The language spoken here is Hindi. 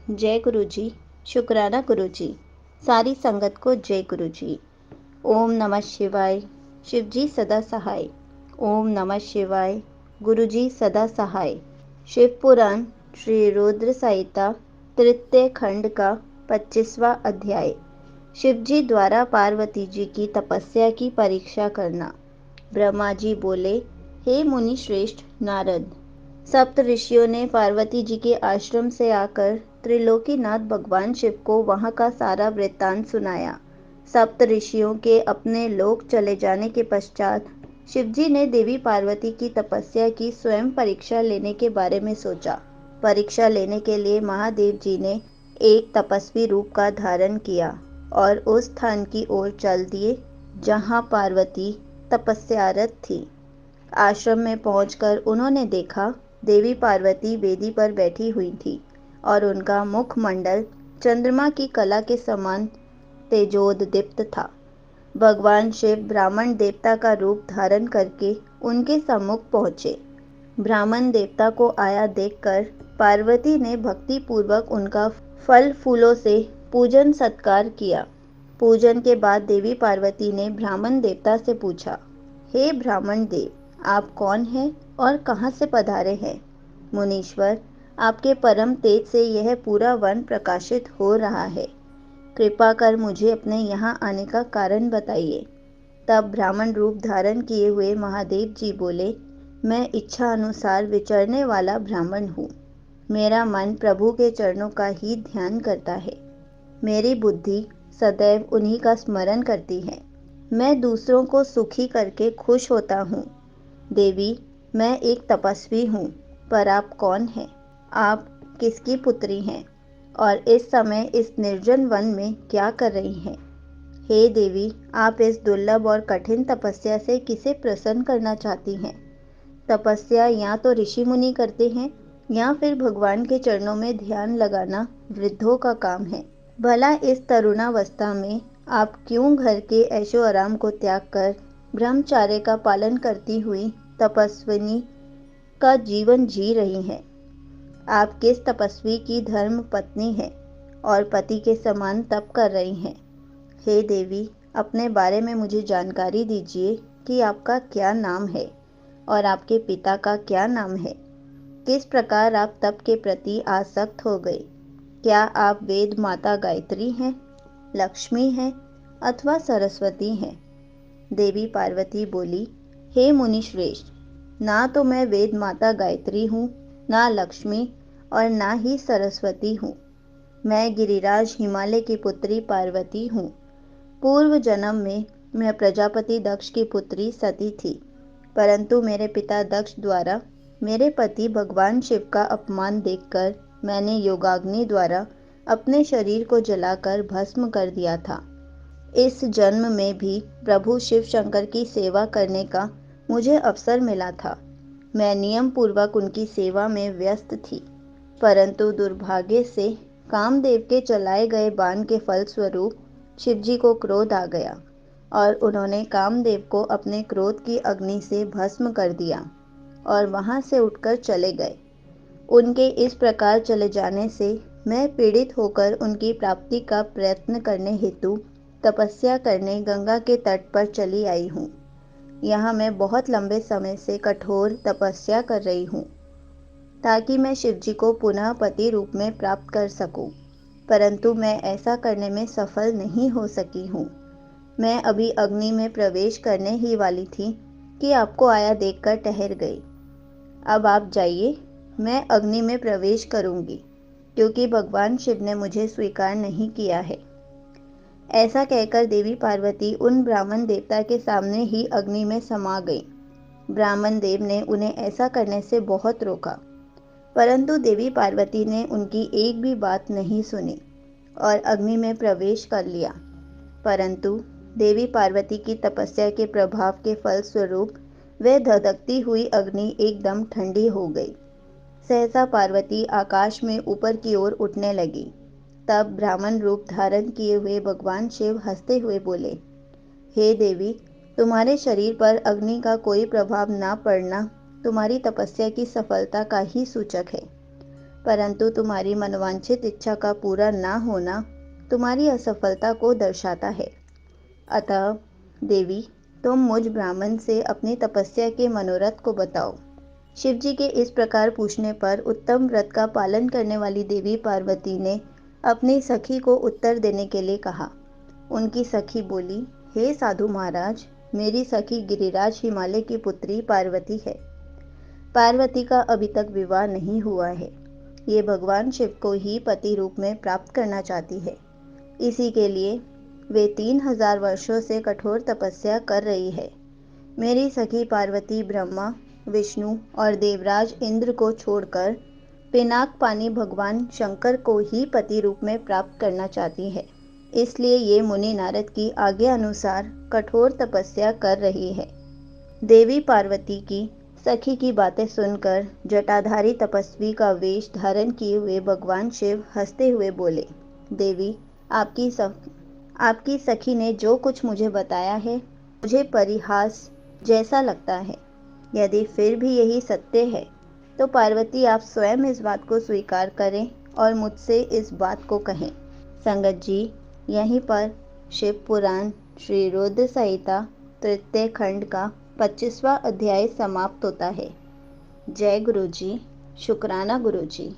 जय गुरु जी। शुक्राना गुरु जी। सारी संगत को जय गुरु जी। ओम नमः शिवाय। शिव जी सदा सहाय। ओम नमः शिवाय। गुरु जी सदा सहाय। शिव पुराण श्री रुद्र संहिता तृतीय खंड का 25वां अध्याय। शिव जी द्वारा पार्वती जी की तपस्या की परीक्षा करना। ब्रह्मा जी बोले, हे मुनि श्रेष्ठ नारद, सप्त ऋषियों ने पार्वती जी के आश्रम से आकर त्रिलोकीनाथ भगवान शिव को वहां का सारा वृत्तांत सुनाया। सप्त ऋषियों के अपने लोक चले जाने के पश्चात शिव जी ने देवी पार्वती की तपस्या की स्वयं परीक्षा लेने के बारे में सोचा। परीक्षा लेने के लिए महादेव जी ने एक तपस्वी रूप का धारण किया और उस स्थान की ओर चल दिए जहां पार्वती तपस्यारत थी। आश्रम में पहुंचकर उन्होंने देखा देवी पार्वती वेदी पर बैठी हुई थी और उनका मुखमंडल चंद्रमा की कला के समान तेजोदीप्त था। भगवान शिव ब्राह्मण देवता का रूप धारण करके उनके सम्मुख पहुंचे। ब्राह्मण देवता को आया देखकर पार्वती ने भक्ति पूर्वक उनका फल फूलों से पूजन सत्कार किया। पूजन के बाद देवी पार्वती ने ब्राह्मण देवता से पूछा, हे ब्राह्मण देव, आप कौन हैं और कहाँ से पधारे हैं? मुनीश्वर, आपके परम तेज से यह पूरा वन प्रकाशित हो रहा है। कृपा कर मुझे अपने यहाँ आने का कारण बताइए। तब ब्राह्मण रूप धारण किए हुए महादेव जी बोले, मैं इच्छा अनुसार विचरने वाला ब्राह्मण हूँ। मेरा मन प्रभु के चरणों का ही ध्यान करता है। मेरी बुद्धि सदैव उन्हीं का स्मरण करती है। मैं दूसरों को सुखी करके खुश होता हूँ। देवी, मैं एक तपस्वी हूँ, पर आप कौन हैं? आप किसकी पुत्री हैं और इस समय इस निर्जन वन में क्या कर रही हैं? हे देवी, आप इस दुर्लभ और कठिन तपस्या से किसे प्रसन्न करना चाहती हैं? तपस्या या तो ऋषि मुनि करते हैं या फिर भगवान के चरणों में ध्यान लगाना वृद्धों का काम है। भला इस तरुणावस्था में आप क्यों घर के ऐशो आराम को त्याग कर ब्रह्मचार्य का पालन करती हुई तपस्विनी का जीवन जी रही हैं? आप किस तपस्वी की धर्म पत्नी हैं और पति के समान तप कर रही हैं? हे देवी, अपने बारे में मुझे जानकारी दीजिए कि आपका क्या नाम है और आपके पिता का क्या नाम है। किस प्रकार आप तप के प्रति आसक्त हो गए? क्या आप वेद माता गायत्री हैं, लक्ष्मी हैं अथवा सरस्वती हैं? देवी पार्वती बोली, हे मुनि श्रेष्ठ, ना तो मैं वेद माता गायत्री हूँ, ना लक्ष्मी और ना ही सरस्वती हूँ। मैं गिरिराज हिमालय की पुत्री पार्वती हूँ। पूर्व जन्म में मैं प्रजापति दक्ष की पुत्री सती थी, परंतु मेरे पिता दक्ष द्वारा मेरे पति भगवान शिव का अपमान देखकर मैंने योगाग्नि द्वारा अपने शरीर को जलाकर भस्म कर दिया था। इस जन्म में भी प्रभु शिव शंकर की सेवा करने का मुझे अवसर मिला था। मैं नियम पूर्वक उनकी सेवा में व्यस्त थी, परंतु दुर्भाग्य से कामदेव के चलाए गए बाण के फलस्वरूप शिवजी को क्रोध आ गया और उन्होंने कामदेव को अपने क्रोध की अग्नि से भस्म कर दिया और वहां से उठकर चले गए। उनके इस प्रकार चले जाने से मैं पीड़ित होकर उनकी प्राप्ति का प्रयत्न करने हेतु तपस्या करने गंगा के तट पर चली आई हूँ। यहाँ मैं बहुत लंबे समय से कठोर तपस्या कर रही हूँ ताकि मैं शिवजी को पुनः पति रूप में प्राप्त कर सकूं, परंतु मैं ऐसा करने में सफल नहीं हो सकी हूँ। मैं अभी अग्नि में प्रवेश करने ही वाली थी कि आपको आया देखकर ठहर गई। अब आप जाइए, मैं अग्नि में प्रवेश करूंगी, क्योंकि भगवान शिव ने मुझे स्वीकार नहीं किया है। ऐसा कहकर देवी पार्वती उन ब्राह्मण देवता के सामने ही अग्नि में समा गई। ब्राह्मण देव ने उन्हें ऐसा करने से बहुत रोका, परंतु देवी पार्वती ने उनकी एक भी बात नहीं सुनी और अग्नि में प्रवेश कर लिया। परंतु देवी पार्वती की तपस्या के प्रभाव के फलस्वरूप वह धधकती हुई अग्नि एकदम ठंडी हो गई। सहसा पार्वती आकाश में ऊपर की ओर उठने लगी। तब ब्राह्मण रूप धारण किए हुए भगवान शिव हंसते हुए बोले, हे देवी, तुम्हारे शरीर पर अग्नि का कोई प्रभाव न पड़ना तुम्हारी तपस्या की सफलता का ही सूचक है। परंतु तुम्हारी मनोवांछित इच्छा का पूरा ना होना तुम्हारी असफलता को दर्शाता है। अतः देवी, तुम मुझ ब्राह्मण से अपनी तपस्या के मनोरथ को बताओ। शिवजी के इस प्रकार पूछने पर उत्तम व्रत का पालन करने वाली देवी पार्वती ने अपनी सखी को उत्तर देने के लिए कहा। उनकी सखी बोली, हे साधु महाराज, मेरी सखी गिरिराज हिमालय की पुत्री पार्वती है। पार्वती का अभी तक विवाह नहीं हुआ है। ये भगवान शिव को ही पति रूप में प्राप्त करना चाहती है। इसी के लिए वे 3000 वर्षों से कठोर तपस्या कर रही है। मेरी सखी पार्वती ब्रह्मा, विष्णु और देवराज इंद्र को छोड़कर पिनाक पानी भगवान शंकर को ही पति रूप में प्राप्त करना चाहती है। इसलिए ये मुनि नारद की आज्ञा अनुसार कठोर तपस्या कर रही है। देवी पार्वती की सखी की बातें सुनकर जटाधारी तपस्वी का वेश धारण किए हुए भगवान शिव हंसते हुए बोले, देवी, आपकी सखी ने जो कुछ मुझे बताया है मुझे परिहास जैसा लगता है। यदि फिर भी यही सत्य है तो पार्वती आप स्वयं इस बात को स्वीकार करें और मुझसे इस बात को कहें। संगत जी, यहीं पर शिव पुराण श्री रुद्र संहिता तृतीय खंड का 25वां अध्याय समाप्त होता है। जय गुरु जी। शुक्राना गुरु जी।